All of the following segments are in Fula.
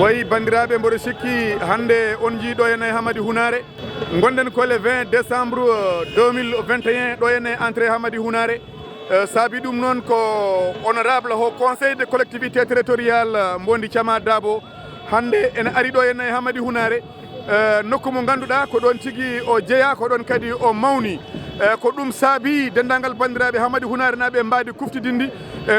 wayi bandiraɓe mboɗo sikki hande on jiiɗo ene Hamady Hounare gonɗen ko le 20 décembre 2021 ɗo ene entré Hamady Hounare saabi ɗum noon ko honorable au conseil de collectivité territorial Mbondy Thiama Dabo hande ene ari ɗo ene Hamady Hounare nokku mo ganduɗa ko ɗon tigui o jeeya ko ɗon kadi o mawni ko ɗum saabi dendagal bandiraɓe Hamady Hounare naɓe mbadi kuftidindi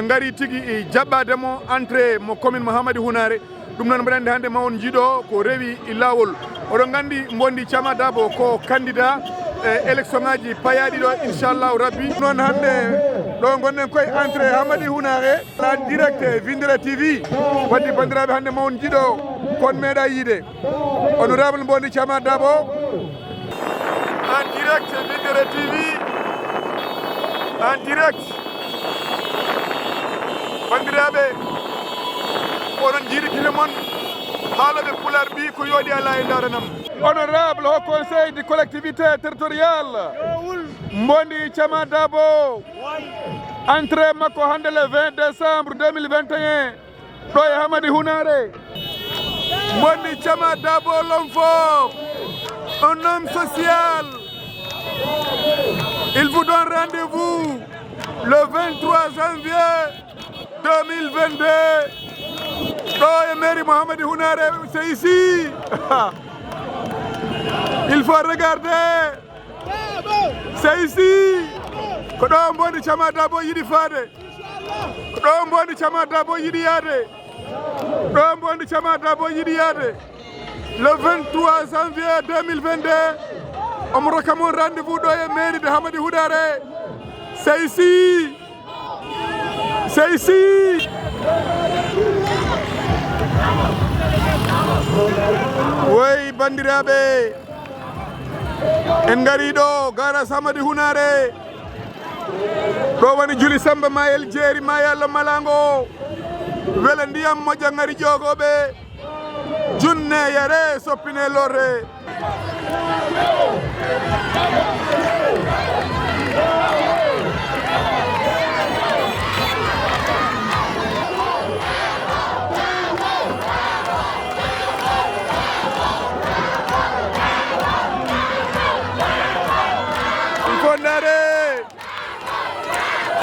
gari tigui jaɓɓademo entré mo commune mo Hamady Hounare ɗum noon mbaɗa andi hande ma on jiiɗo ko rewi laawol oɗon gandi Mbondy Thiama Dabo ko candidat élection ngaji payaɗi ɗo inchallahu rabbi noon hande ɗo gonɗen koye entré Hamady Hounare la direct Winndere-tv waddi bandiraɓe hande ma on jiiɗo kon meeɗa yiide honorable Mbondy Thiama Dabo en direct Winndere-tv en direct bandiraɓe oɗon jiiɗitine moon haaloɓe pular mbi ko yooɗi ala e daranam honorable au conseil de collectivité territoriale Mbondy Thiama Dabo entré makko hande le 20 décembre 2021 ɗo e Hamady Hounare Mbondy Thiama Dabo l'homme fort un homme social il vous donne rendez-vous le 23 janvier 2022 ɗo e mairie Hamady Hounare c'est ici il faut regarder c'est ici ko ɗo Mbondy Thiama Dabo yiɗi faade ko ɗo Mbondy Thiama Dabo yiɗi yaade ɗo Mbondy Thiama Dabo yiɗi yaade le 23 janvier 2022 omo rokka mon rendez-vous ɗo e mairie de Hamady Hounare c'est ici c'est ici woy bandiraɓe en gari ɗo garas Hamady Hounare ɗo woni Juli Samba Mayel Jeeri Mayalla Malango wele ndiyam moƴƴa ngari ƴogoɓe junne yare soppine lorre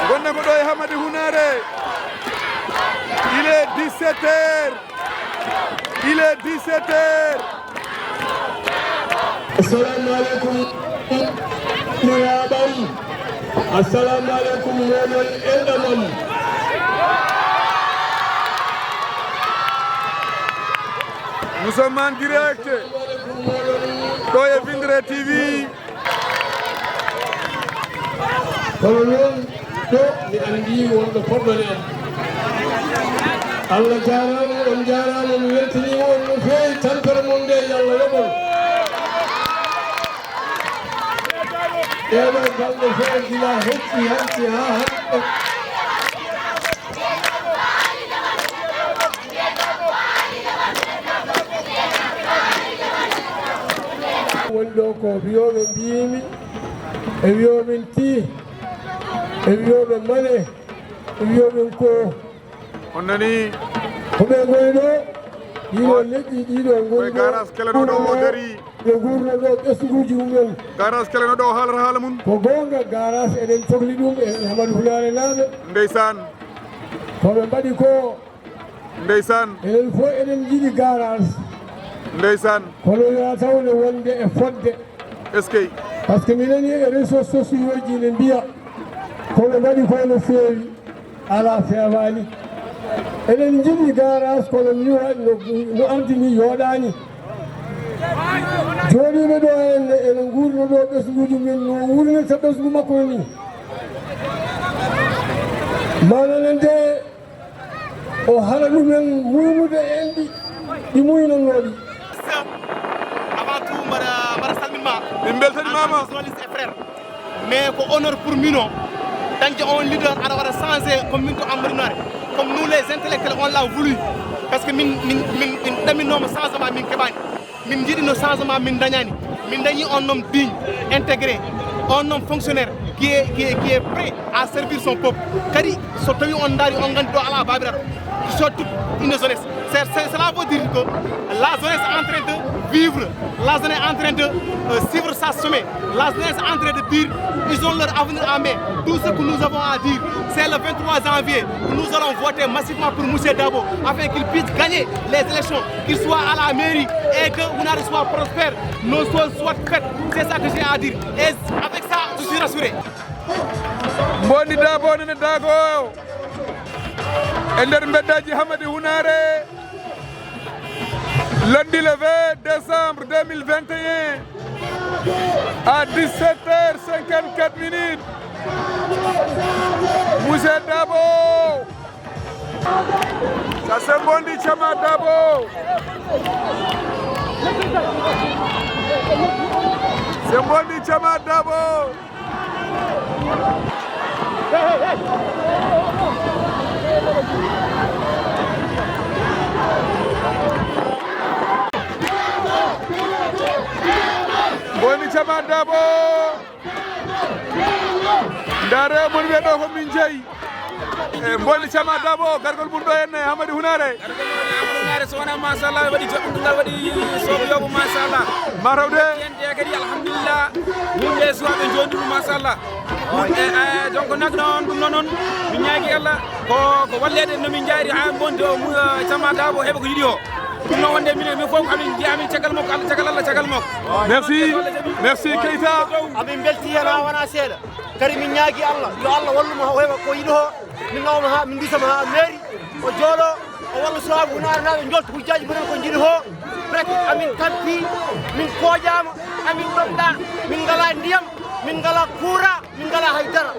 gonne ko ɗo e Hamady Hounare il est 17h il est 17h assalamu alaikum ya bari assalamu alaikum monon eldamam nous sommes en direct ɗo e Winndere-tv kono noon ɗo mi andi wonɗo poɗɗon en Allah jarama on jarama mi weltanima on no fewi tampere mon nde yallah yoɓon ɗeɗo balɗe fewi gila hecci hanti ha hanɗo woni ɗo ko wiyoɓe mbimi e wiyoɓen ti e wiyoɓe mane e wiyoɓen ko on nani koɓe goni ɗo ɗiɗo leƴƴi ɗiɗo goni garas keleno ɗo o dari ɓe gurno ɗo ɓesguji mumen garas keleno ɗo haalata haala mum ko gonga garas eɗen cohli ɗum e Hamady Hounare naaɓe ndeysan koɓe mbaɗi ko ndeysan enen fof eɗen jiiɗi garas ndeysan kono yo tawde wonde e fodde est ce que par ce que mi nani e réseau sociaux ji ne mbiya koɓe mbaɗi koye no feewi ala fewani eɗen jiɗi garage kono mi no ardini yooɗani jooɗiɓe ɗo henne ene gurno ɗo ɓesguji men no wurnirta ɓesgu makko ni manane nde o haala ɗumen muynude en ɗi muynannoɗi avant tout mbaɗa salminma min beltanimama journaliste et frère mais ko honneur pour mino dañde on leader aɗa waɗa changé comme min to Hamady Hounare comme nous les intellectuels on l'a voulu par ce que min ɗaminoma changement min keɓani min jiiɗi no changement min dañani min dañi un homme digne intégré un homme fonctionnaire qui est prêt à servir son peuple kadi so tawi on daari on gandi ɗo ala babiraɗo so toute une jeunesse cela veut dire que la jeunesse est en train de vivre, la jeunesse est en train de suivre sa sommet, la jeunesse est en train de dire ils ont leur avenir en main. Tout ce que nous avons à dire, c'est le 23 janvier que nous allons voter massivement pour M. Dabo afin qu'il puisse gagner les élections, qu'il soit à la mairie et que Hounare soit prospère, nos choses soient faites. C'est ça que j'ai à dire. Et avec ça, je suis rassuré. Mbondy Dabo nene dago e nder beddaji Hamady Hounare lundi le 20 décembre 2021 à 17h54 minutes. Monsieur Dabo, ça c'est Mbondy Thiama Dabo. C'est Mbondy Thiama Dabo. Mbondy Thiama Dabo ndare mon wiɗo ko min jeeyi e Mbondy Thiama Dabo gargol mum ɗo henne Hamady Hounare Hounare so wona machallah waɗi joɓɓingal waɗi sobo yobo machallah matawde yende kadi alhamdulillah yimɓe suwaɓe joni ɗum machallah donc nag noon ɗum noon min ñaagui Allah ko wallede nomin jaari ha Mbondy o Thiama Dabo heɓa ko yiiɗi o ɗum noon wonde min fof amin jeeyi amin caggal makko Allah caggal Allah caggal makko merci Keita amin belti hen ha wona seeɗa kadi min ñaagui Allah yo Allah walluma heɓa ko yiiɗi ho min gawma ha min dusama ha mairie o jooɗo o walla suwaɓe Hounare naɓe jolta hujjaji mumen ko jiiɗi ho presque amin kampi min koƴama amin ɗomɗa min ngala ndiyam min ngala courant min ngala haydara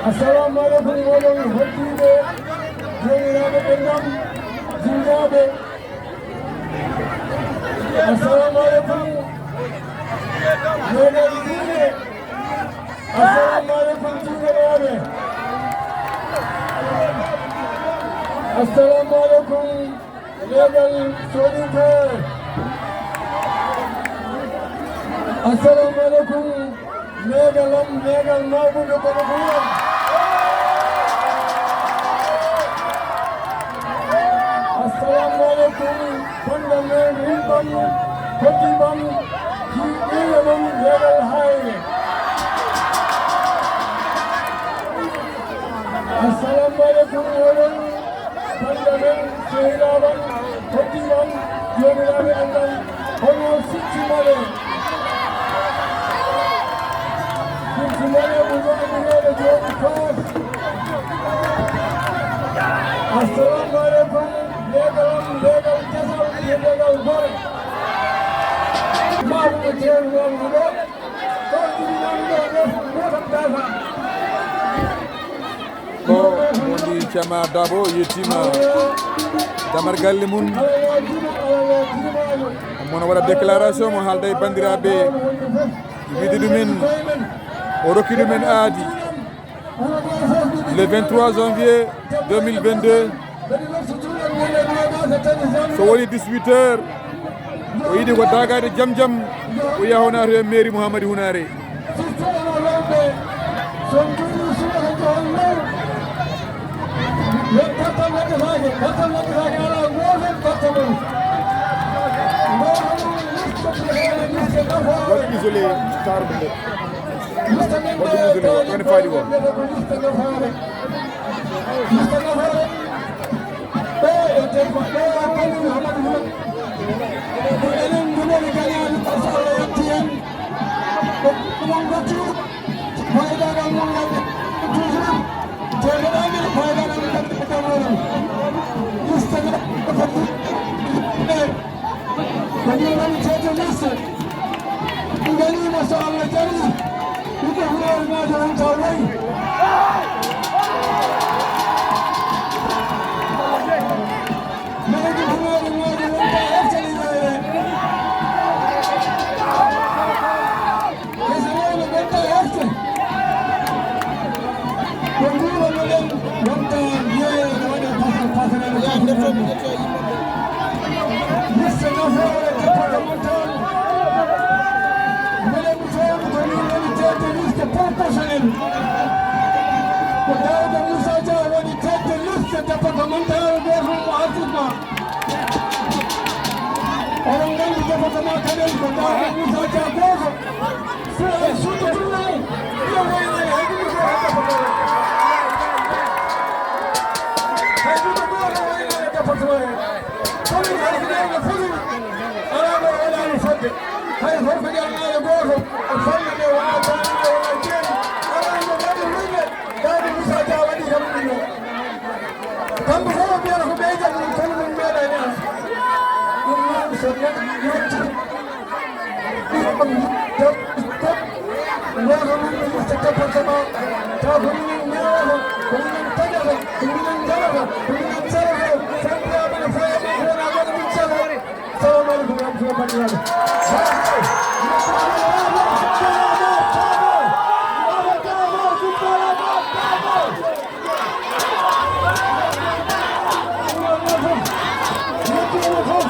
Assalamu alaikum. jomiraɓe ɓendam jinnaɓe assalamu aleykum meɗen diine assalamu aleykum jinnaɓe assalamu aleykum legal soɗinkoe assalamu aleykum legalam legal mawɓude kono ɓuuram assalamu aleykum banda men rimɓam koddiɓam hiɗiɓe mum legal hayre assalamu aleykum oɗon banda men sehiraɓam koddiɓam jomiraɓe andal hono siccimaɗe siccimaɗe ɓugoɗe jooɗi fof assalamu aleykum legalam legal kesal e legal gore mawɓe ceernoɓe ɗo ɗo jibinami ɗo gotam dasa ko woni Thiama Dabo yettima damar galle mum mono waɗa déclaration mo haalda e bandiraɓe wiide ɗumen o rokki ɗumen aadi le 23 janvier 2022 so woni 18 heures o yiɗi ko dagade jaam jaam o yaha Hounare e mairie mo Hamady Hounare waɗi isolé tarde nde waɗi isolé woni faadi o Assalamu alaikum warahmatullahi wabarakatuh.